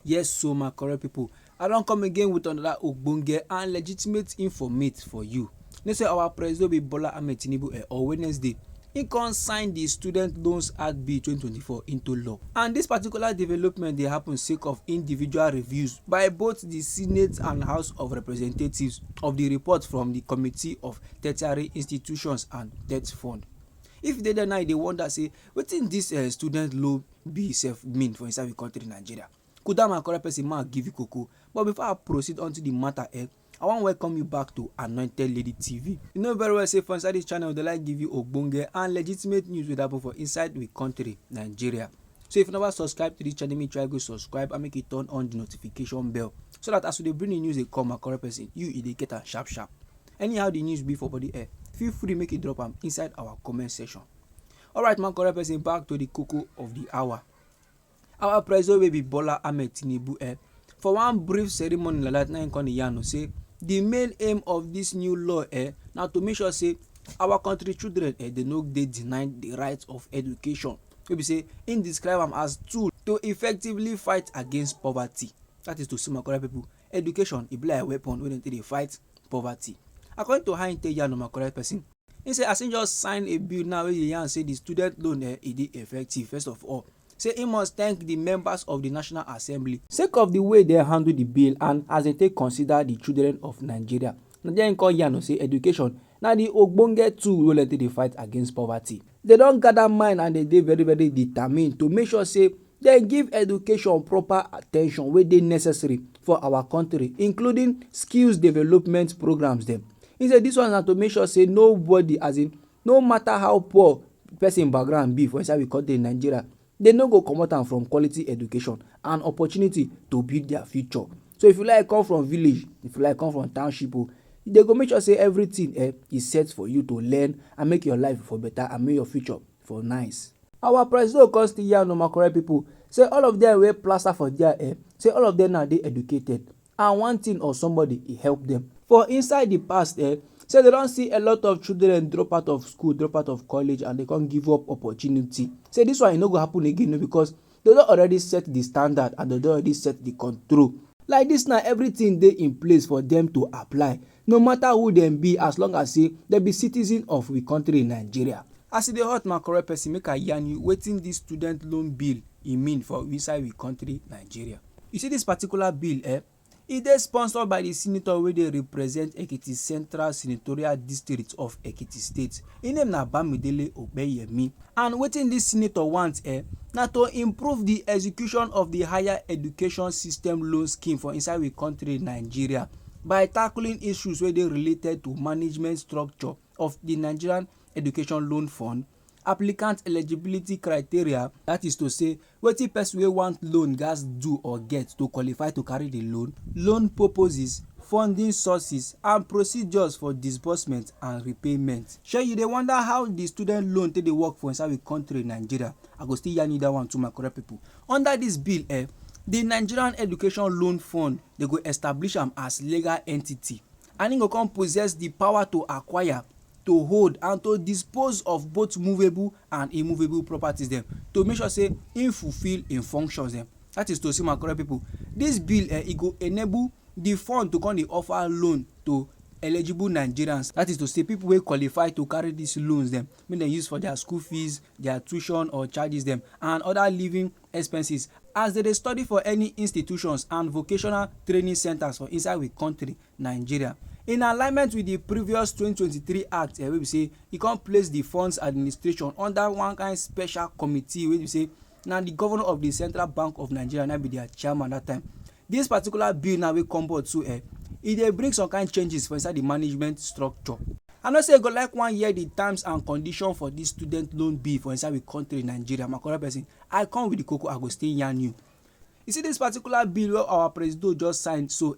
Yes, so my correct people, I don come again with another ogbonge and legitimate informate for you. They say our president be Bola Ahmed Tinubu on Wednesday he con sign the Student Loans Act Bill 2024 into law. And this particular development dey happen sake of individual reviews by both the Senate and House of Representatives of the report from the Committee of Tertiary Institutions and Debt Fund. If you dey there now, you dey wonder say wetin dis student loan bill sef mean for inside we country Nigeria. Could that my correct person ma give you koko? But before I proceed onto the matter, I wan welcome you back to Anointed Lady TV. You know very well say for inside this channel they like give you ogbonge and legitimate news wey happen for inside we country Nigeria. So if you never subscribe to this channel, make try go subscribe and make it turn on the notification bell so that as we dey bring the news dey come my correct person, you dey get am sharp sharp. Anyhow the news be for body feel free make it drop am inside our comment section. Alright my correct person, back to the koko of the hour. Our president wey be Bola Ahmed Tinubu for one brief ceremony like that na him come dey yarn say the main aim of this new law na to make sure say our country children dey no dey denied the right of education, wey be say him describe am as tool to effectively fight against poverty. That is to say my correct people, education e be like weapon wey dem take dey fight poverty. According to how him take yarn my correct person, he say as him just sign a bill now wey dey yarn say the student loan e dey effective. First of all, say he must thank the members of the National Assembly sake of the way they handle the bill and as they take consider the children of Nigeria. Na there him come yarn say education na the ogbonge tool wey dem take dey fight against poverty. They don gather mind and they dey very determined to make sure say they give education proper attention wey dey necessary for our country, including skills development programs dem. He say this one na to make sure say nobody, as in no matter how poor person background be for inside we country in Nigeria, they no go comot am from quality education and opportunity to build their future. So if you like come from village, if you like come from township, they go make sure say everything is set for you to learn and make your life for better and make your future for nice. Our president come still yarn my correct people say all of them wey plaster for there say all of them na dey educated and one thing or somebody e help them. For inside the past say they don see a lot of children drop out of school, drop out of college, and they can't give up opportunity. Say this one e no go happen again because they don already set the standard and they don already set the control. Like this now, everything dey in place for them to apply, no matter who them be, as long as say they be citizen of we country in Nigeria. As e dey hot my correct person, make I yarn you wetin this student loan bill e mean for inside we country Nigeria. You see this particular bill e dey sponsored by the senator wey dey represent Ekiti Central Senatorial District of Ekiti State. Him name na Bamidele Obeyemi. And wetin this senator want na to improve the execution of the higher education system loan scheme for inside we country Nigeria by tackling issues wey dey related to management structure of the Nigerian Education Loan Fund, applicant eligibility criteria, that is to say wetin person wey want loan gats do or get to qualify to carry the loan, loan purposes, funding sources and procedures for disbursement and repayment. Shey you dey wonder how the student loan take dey work for inside we country Nigeria? I go still yarn you that one to my correct people. Under this bill the Nigerian Education Loan Fund they go establish am as legal entity and e go come possess the power to acquire, to hold and to dispose of both movable and immovable properties dem, to make sure say im fulfill im functions dem. That is to say my correct people, this bill e go enable the fund to come dey offer loan to eligible Nigerians. That is to say people wey qualify to carry these loans dem, make dem use for their school fees, their tuition or charges dem and other living expenses as they dey study for any institutions and vocational training centers for inside we country Nigeria. In alignment with the previous 2023 act wey be say e come place the funds administration under one kind special committee wey be say na the governor of the Central Bank of Nigeria na be their chairman that time. This particular bill now wey come board so e dey bring some kind changes for inside the management structure. I know say you go like one year the terms and conditions for this student loan bill for inside we country Nigeria. My correct person, I come with the koko, I go still yarn you. You see this particular bill wey our president just signed so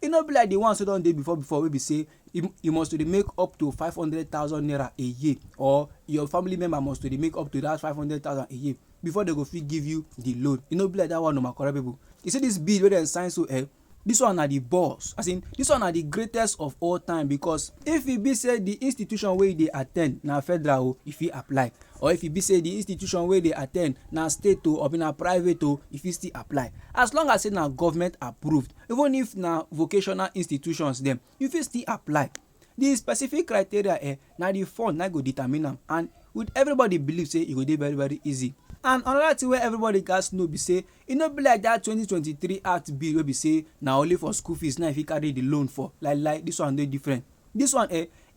e no be like the ones wey don dey before wey be say you must to dey make up to 500,000 naira a year, or your family member must to dey make up to that 500,000 a year before they go fit give you the loan. E no be like that one, no my correct people. You see this bill wey dem sign so This one na the boss, as in this one na the greatest of all time, because if e be say the institution wey you dey at ten d na federal o, e fit apply, or if e be say the institution wey dey at ten d na state o or na private o, e fit still apply. As long as say na government approved, even if na vocational institutions dem, you fit still apply. The specific criteria na the fund na go determine am, and with everybody believe say e go dey very very easy. And another thing wey everybody gats know be say e no be like that 2023 act bill wey be say na only for school fees na you fit carry the loan for. Like this one dey different. This one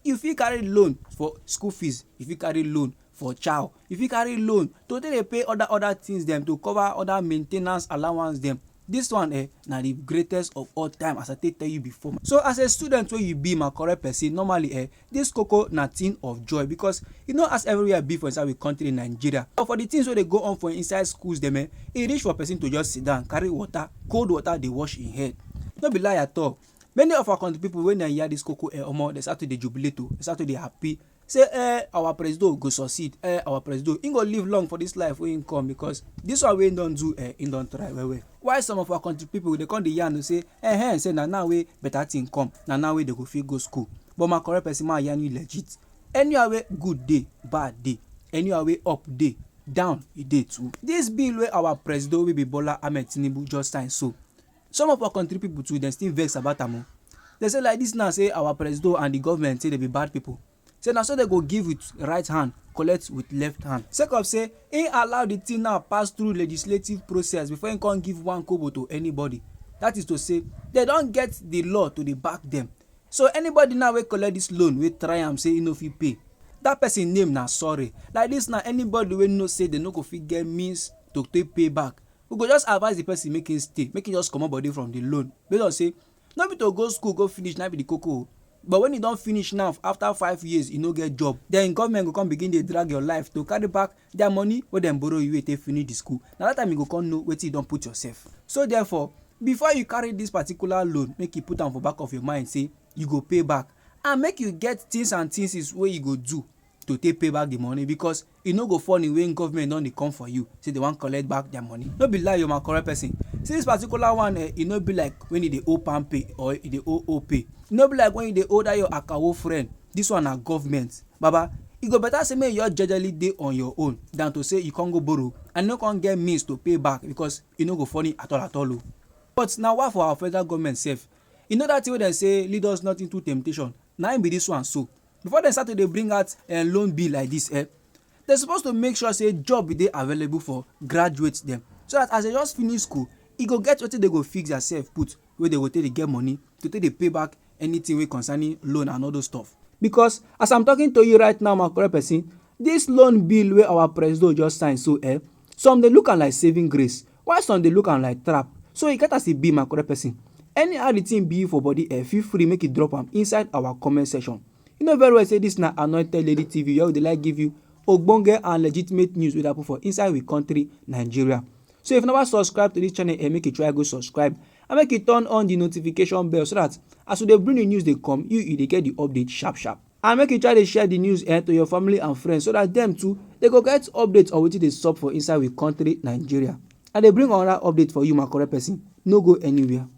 you fit carry loan for school fees, you fit carry loan for child, you fit carry loan to take dey pay other things dem, to cover other main ten ance allowance dem. This one na the greatest of all time, as I take tell you before. So as a student wey you be, my correct person, normally this koko na thing of joy, because you know as everywhere be for inside we country Nigeria. But for the things wey dey go on for inside schools dem, e reach for person to just sit down, carry water, cold water dey wash im head. No be lie at all. Many of our country people when they hear this koko omo, they start to dey jubilate o, they start to dey happy. Say our president go succeed, our president he go live long for this life wey him come, because this one wey him don do, him don try well well. Why some of our country people they come dey yarn say say na now wey better thing come, na now wey they go fit go school. But my correct person, ma yarn you legit. Anywhere wey good dey, bad dey. Anywhere wey up dey, down e dey too. This bill wey our president wey be Bola Ahmed Tinubu just sign, so some of our country people too dem still vex about am o. They say like this now, say our president and the government say they be bad people. Say na so they go give with right hand, collect with left hand. Sake of say he allow the thing now pass through legislative process before he come give one kobo to anybody. That is to say they don get the law to dey back them. So anybody now wey collect this loan wey try am say he no fit pay, that person name na sorry. Like this now, anybody wey know say they no go fit get means to take pay back, we go just advise the person make him stay, make him just comot body from the loan, based on say no be to go school go finish na be the koko. But when you don finish now, after 5 years you no get job, then government go come begin dey drag your life to carry back their money wey dem borrow you wey take finish the school. Na that time you go come know wetin you don put yourself. So therefore, before you carry this particular loan, make you put am for back of your mind say you go pay back, and make you get things and things wey you go do to take pay back the money, because e no go funny when government don dey come for you say they wan collect back their money. No be lie, you my correct person. See this particular one, e no be like when you dey owe palmpay or you dey owe pay. E no be like when you dey owe that your akawo friend. This one na government, baba. E go better say make you just jejely dey on your own than to say you come go borrow and no come get means to pay back, because e no go funny at all o. But na why for our federal government sef, you know that thing wey dem say lead us not into temptation, na im be this one. So before dem start to dey bring out loan bill like this, dem suppose to make sure say job dey available for graduates dem, so that as they just finish school, e go get wetin they go fix yourself put, wey they go take dey get money to take dey pay back anything wey concerning loan and all those stuff. Because as I'm talking to you right now, my correct person, this loan bill wey our president just sign, so some dey look am like saving grace, while some dey look am like trap. So e get as e be, my correct person. Anyhow the thing be for body, feel free make you drop am inside our comment section. You know very well say this na Anointed Lady TV, where we dey like give you ogbonge and legitimate news wey dey happen for inside we country Nigeria. So if you never subscribe to this channel, make you try go subscribe, and make you turn on the notification bell, so that as we dey bring the news dey come, you dey get the update sharp sharp. And make you try to share the news to your family and friends, so that them too they go get updates on wetin dey sup for inside we country Nigeria. And they bring another update for you, my correct person. No go anywhere.